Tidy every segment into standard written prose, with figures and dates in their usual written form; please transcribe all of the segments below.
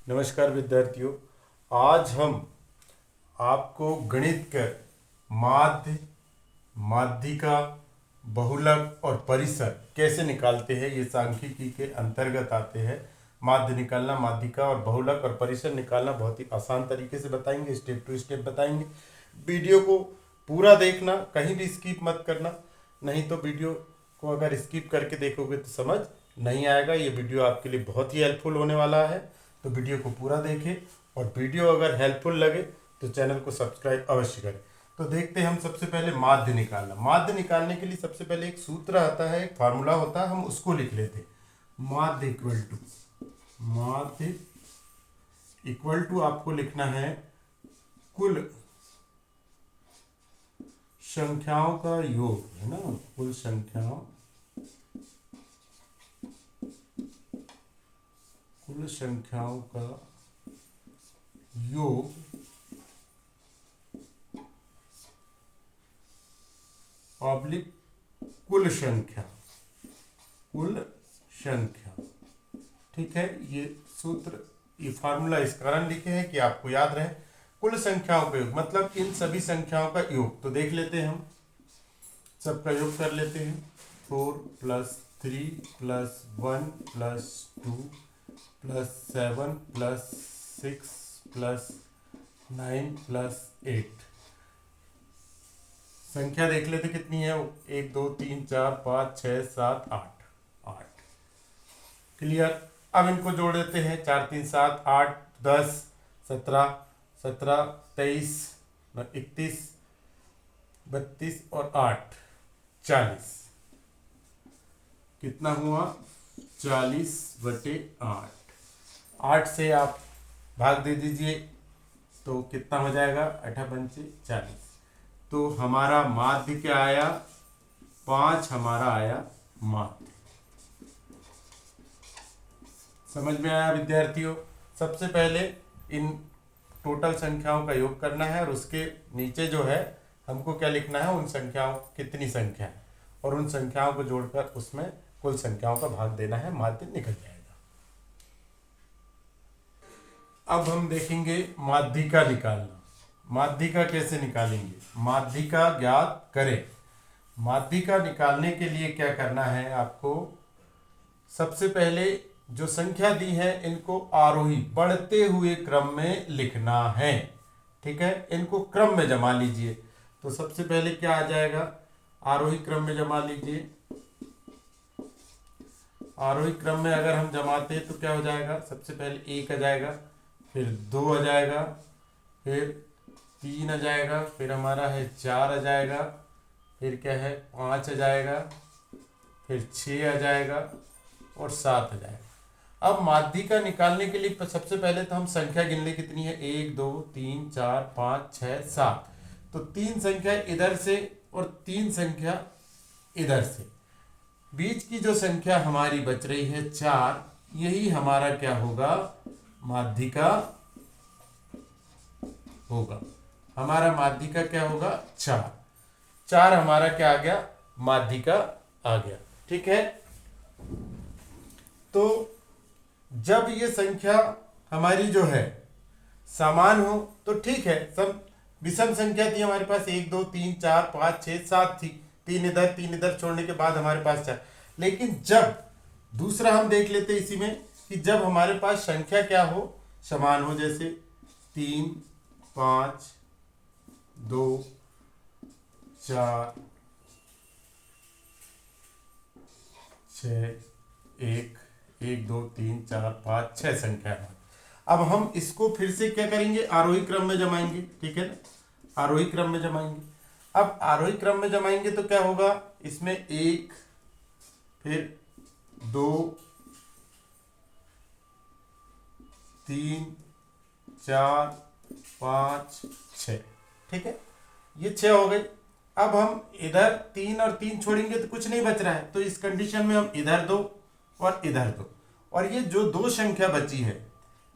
नमस्कार विद्यार्थियों। आज हम आपको गणित के माध्य, माध्यिका, बहुलक और परिसर कैसे निकालते हैं ये सांख्यिकी के अंतर्गत आते हैं। माध्य निकालना, माध्यिका और बहुलक और परिसर निकालना बहुत ही आसान तरीके से बताएंगे, स्टेप टू स्टेप बताएंगे। वीडियो को पूरा देखना, कहीं भी स्किप मत करना, नहीं तो वीडियो को अगर स्किप करके देखोगे तो समझ नहीं आएगा। ये वीडियो आपके लिए बहुत ही हेल्पफुल होने वाला है, तो वीडियो को पूरा देखें और वीडियो अगर हेल्पफुल लगे तो चैनल को सब्सक्राइब अवश्य करें। तो देखते हैं हम सबसे पहले माध्य निकालना। माध्य निकालने के लिए सबसे पहले एक सूत्र आता है, एक फार्मूला होता है, हम उसको लिख लेते हैं। माध्य इक्वल टू आपको लिखना है कुल संख्याओं का योग, है ना, कुल संख्याओं का योग ऑब्लिक कुल संख्या। ठीक है, ये सूत्र, ये फार्मूला इस कारण लिखे हैं कि आपको याद रहे। कुल संख्याओं का योग मतलब इन सभी संख्याओं का योग। तो देख लेते हैं, हम सबका योग कर लेते हैं। 4 + 3 + 1 + 2 + 7 + 6 + 9 + 8। संख्या देख लेते कितनी है। 1 2 3 4 5 6 7 8। क्लियर। अब इनको जोड़ देते हैं। 4 3 7 8 10 17 17 23 31 32 और 8 40। कितना हुआ? 40/8। 8 से आप भाग दे दीजिए तो कितना हो जाएगा? 8 पंचे 40। तो हमारा माध्य क्या आया? 5 हमारा आया माध्य। समझ में आया विद्यार्थियों? सबसे पहले इन टोटल संख्याओं का योग करना है और उसके नीचे जो है हमको क्या लिखना है, उन संख्याओं कितनी संख्या है और उन संख्याओं को जोड़कर उसमें कुल संख्याओं का भाग देना है, माध्य निकल जाएगा। अब हम देखेंगे माध्यिका निकालना। माध्यिका कैसे निकालेंगे? माध्यिका ज्ञात करें। माध्यिका निकालने के लिए क्या करना है आपको? सबसे पहले जो संख्या दी है इनको आरोही बढ़ते हुए क्रम में लिखना है। ठीक है, इनको क्रम में जमा लीजिए। तो सबसे पहले क्या आ जाएगा? आरोही क्रम में जमा लीजिए। आरोही क्रम में अगर हम जमाते हैं तो क्या हो जाएगा? सबसे पहले 1 आ जाएगा, फिर 2 आ जाएगा, फिर 3 आ जाएगा, फिर हमारा है 4 आ जाएगा, फिर क्या है 5 आ जाएगा, फिर 6 आ जाएगा और 7 आ जाएगा। अब माध्यिका निकालने के लिए सबसे पहले तो हम संख्या गिन ले कितनी है। 1 2 3 4 5 6 7। तो 3 संख्या इधर से और 3 संख्या इधर से, बीच की जो संख्या हमारी बच रही है 4, यही हमारा क्या होगा? माध्यिका होगा। हमारा माध्यिका क्या होगा? 4। 4 हमारा क्या आ गया? माध्यिका आ गया। ठीक है, तो जब ये संख्या हमारी जो है समान हो तो ठीक है। सब विषम संख्या थी हमारे पास, 1 2 3 4 5 6 7 थी, 3 इधर छोड़ने के बाद हमारे पास 4। लेकिन जब दूसरा हम देख लेते इसी में कि जब हमारे पास संख्या क्या हो, समान हो, जैसे 3 5 2 4 6 1 1 2 3 4 5 6 संख्या है। अब हम इसको फिर से क्या करेंगे? आरोही क्रम में जमाएंगे। ठीक है ना, आरोही क्रम में जमाएंगे। अब आरोही क्रम में जमाएंगे तो क्या होगा? इसमें 1, फिर 2 3 4 5 6। ठीक है, ये 6 हो गई। अब हम इधर 3 और 3 छोड़ेंगे तो कुछ नहीं बच रहा है, तो इस कंडीशन में हम इधर 2 और इधर 2, और ये जो 2 संख्या बची है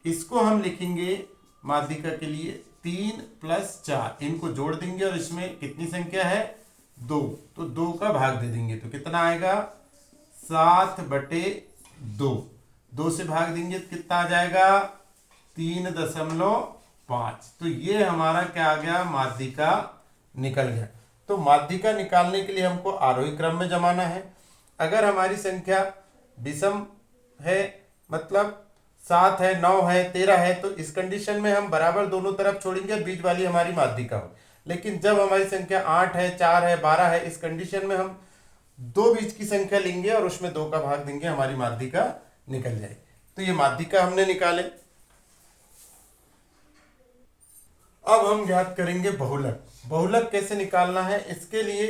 इसको हम लिखेंगे माध्यिका के लिए 3 + 4। इनको जोड़ देंगे और इसमें कितनी संख्या है? 2। तो 2 का भाग दे देंगे तो कितना आएगा? 7/2। 2 से भाग देंगे तो कितना आ जाएगा? 3.5। तो ये हमारा क्या आ गया, माध्यिका निकल गया। तो माध्यिका निकालने के लिए हमको आरोही क्रम में जमाना है। अगर हमारी संख्या विषम है, मतलब 7 है, 9 है, 13 है, तो इस कंडीशन में हम बराबर दोनों तरफ छोड़ेंगे, बीच वाली हमारी माध्यिका हो। लेकिन जब हमारी संख्या 8 है, 4 है, 12 है, इस कंडीशन में हम दो बीच की संख्या लेंगे और उसमें 2 का भाग देंगे, हमारी माध्यिका निकल जाएगी। तो ये माध्यिका हमने निकाले। अब हम ज्ञात करेंगे बहुलक। बहुलक कैसे निकालना है, इसके लिए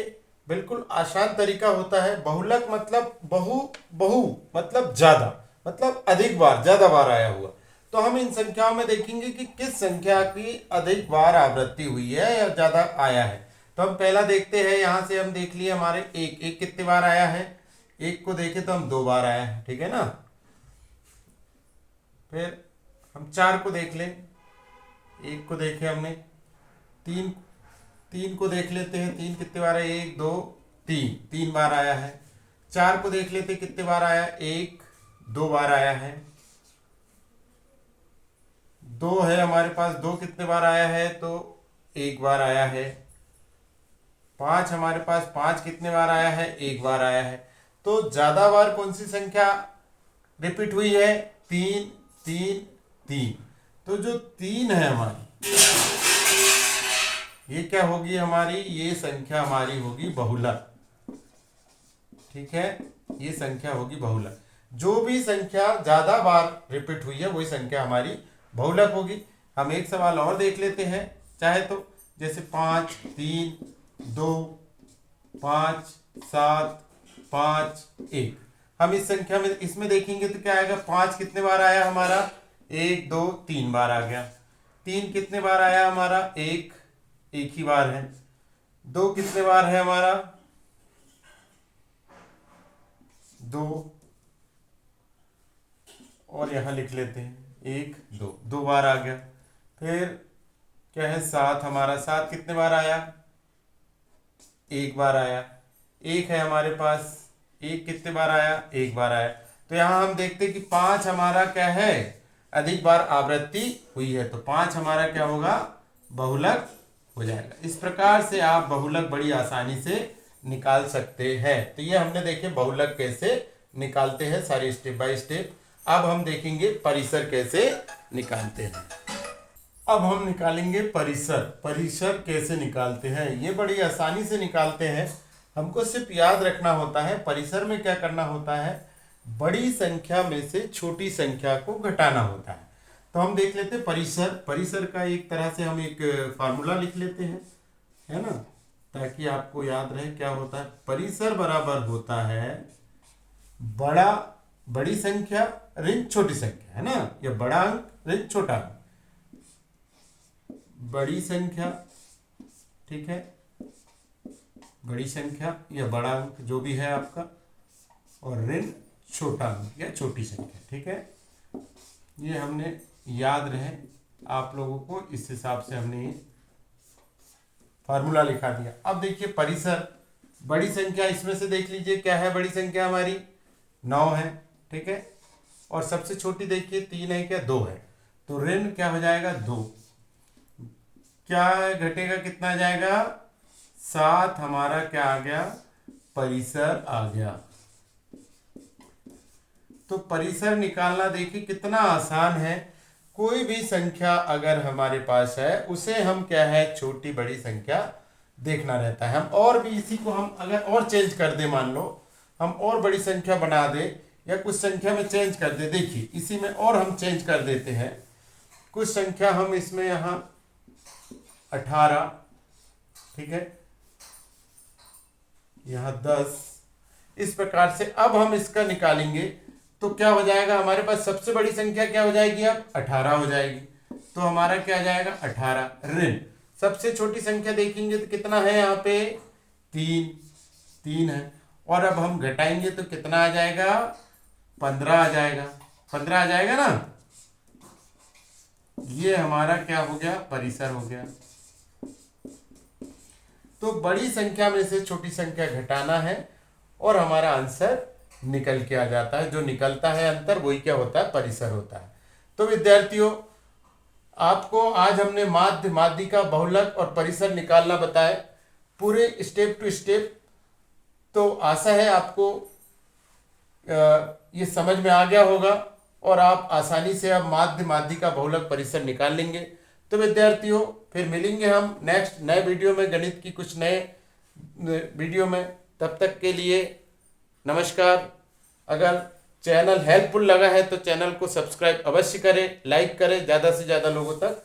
बिल्कुल आसान तरीका होता है। बहुलक मतलब बहु मतलब ज्यादा, मतलब अधिक बार, ज्यादा बार आया हुआ। तो हम इन संख्याओं में देखेंगे कि किस संख्या की अधिक बार आवृत्ति हुई है या ज्यादा आया है। तो हम पहला देखते हैं, यहां से हम देख लिए हमारे एक कितने बार आया है। एक को देखे तो हम 2 बार आया है, ठीक है ना। फिर हम 4 को देख लें, एक को देखे हमने, तीन को देख लेते हैं, 3 कितने बार है, 1 2 3 बार आया है। 4 को देख लेते हैं कितने बार आया, 1 2 बार आया है। 2 है हमारे पास, 2 कितने बार आया है, तो 1 बार आया है। 5 हमारे पास, 5 कितने बार आया है, 1 बार आया है। तो ज्यादा बार कौन सी संख्या रिपीट हुई है, 3 3 3। तो जो 3 है हमारी, ये क्या होगी हमारी, ये संख्या हमारी होगी बहुलक, ठीक है। ये संख्या होगी बहुलक। जो भी संख्या ज्यादा बार रिपीट हुई है वही संख्या हमारी बहुलक होगी। हम एक सवाल और देख लेते हैं चाहे तो, जैसे 5 3 2 5 7 5 1। हम इस संख्या में इसमें देखेंगे तो क्या आएगा, 5 कितने बार आया हमारा, 1 2 3 बार आ गया। 3 कितने बार आया हमारा, एक ही बार है। 2 कितने बार है हमारा, 2, और यहां लिख लेते हैं 1 2 बार आ गया। फिर क्या है, 7 हमारा, 7 कितने बार आया, 1 बार आया। 1 है हमारे पास, 1 कितने बार आया, 1 बार आया। तो यहां हम देखते हैं कि 5 हमारा क्या है, अधिक बार आवृत्ति हुई है। तो 5 हमारा क्या होगा, बहुलक हो जाएगा। इस प्रकार से आप बहुलक बड़ी आसानी से निकाल सकते हैं। तो ये हमने देखे बहुलक कैसे निकालते हैं, सारी स्टेप बाय स्टेप। अब हम देखेंगे परिसर कैसे निकालते हैं। अब हम निकालेंगे परिसर। परिसर कैसे निकालते हैं, ये बड़ी आसानी से निकालते हैं। हमको सिर्फ याद रखना होता है परिसर में क्या करना होता है, बड़ी संख्या में से छोटी संख्या को घटाना होता है। तो हम देख लेते हैं परिसर। परिसर का एक तरह से हम एक फार्मूला लिख लेते हैं, है ना, ताकि आपको याद रहे क्या होता है। परिसर बराबर होता है बड़ी संख्या ऋण छोटी संख्या, है ना, या बड़ा अंक ऋण छोटा अंक। बड़ी संख्या, ठीक है, बड़ी संख्या या बड़ा अंक जो भी है आपका, और ऋण छोटा अंक या छोटी संख्या, ठीक है। ये हमने याद रहे आप लोगों को, इस हिसाब से हमने ये फार्मूला लिखा दिया। अब देखिए परिसर, बड़ी संख्या इसमें से देख लीजिए क्या है, बड़ी संख्या हमारी 9 है, ठीक है। और सबसे छोटी देखिए 3 है क्या, 2 है। तो ऋण क्या हो जाएगा, 2। क्या घटेगा, कितना जाएगा, 7 हमारा क्या आ गया, परिसर आ गया। तो परिसर निकालना देखिए कितना आसान है। कोई भी संख्या अगर हमारे पास है उसे हम क्या है, छोटी बड़ी संख्या देखना रहता है। हम और भी इसी को हम अगर और चेंज कर दे, मान लो हम और बड़ी संख्या बना दे या कुछ संख्या में चेंज कर दे, देखिए इसी में और हम चेंज कर देते हैं कुछ संख्या। हम इसमें यहाँ 18, ठीक है, यहाँ 10, इस प्रकार से अब हम इसका निकालेंगे तो क्या हो जाएगा, हमारे पास सबसे बड़ी संख्या क्या हो जाएगी, अब 18 हो जाएगी। तो हमारा क्या जाएगा, 18 ऋण। सबसे छोटी संख्या देखेंगे तो कितना है, यहाँ पे 3 है। और अब हम घटाएंगे तो कितना आ जाएगा, 15 आ जाएगा। 15 आ जाएगा ना। ये हमारा क्या हो गया, परिसर हो गया। तो बड़ी संख्या में से छोटी संख्या घटाना है और हमारा आंसर निकल के आ जाता है। जो निकलता है अंतर वही क्या होता है, परिसर होता है। तो विद्यार्थियों, आपको आज हमने माध्य, माध्यिका, बहुलक और परिसर निकालना बताया, पूरे स्टेप टू स्टेप। तो आशा है आपको ये समझ में आ गया होगा और आप आसानी से अब माध्य, माध्यिका, बहुलक, परिसर निकाल लेंगे। तो विद्यार्थियों, फिर मिलेंगे हम नेक्स्ट नए वीडियो में, गणित की कुछ नए वीडियो में। तब तक के लिए नमस्कार। अगर चैनल हेल्पफुल लगा है तो चैनल को सब्सक्राइब अवश्य करें, लाइक करें, ज़्यादा से ज़्यादा लोगों तक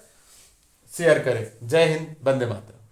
शेयर करें। जय हिंद, वंदे मातरम।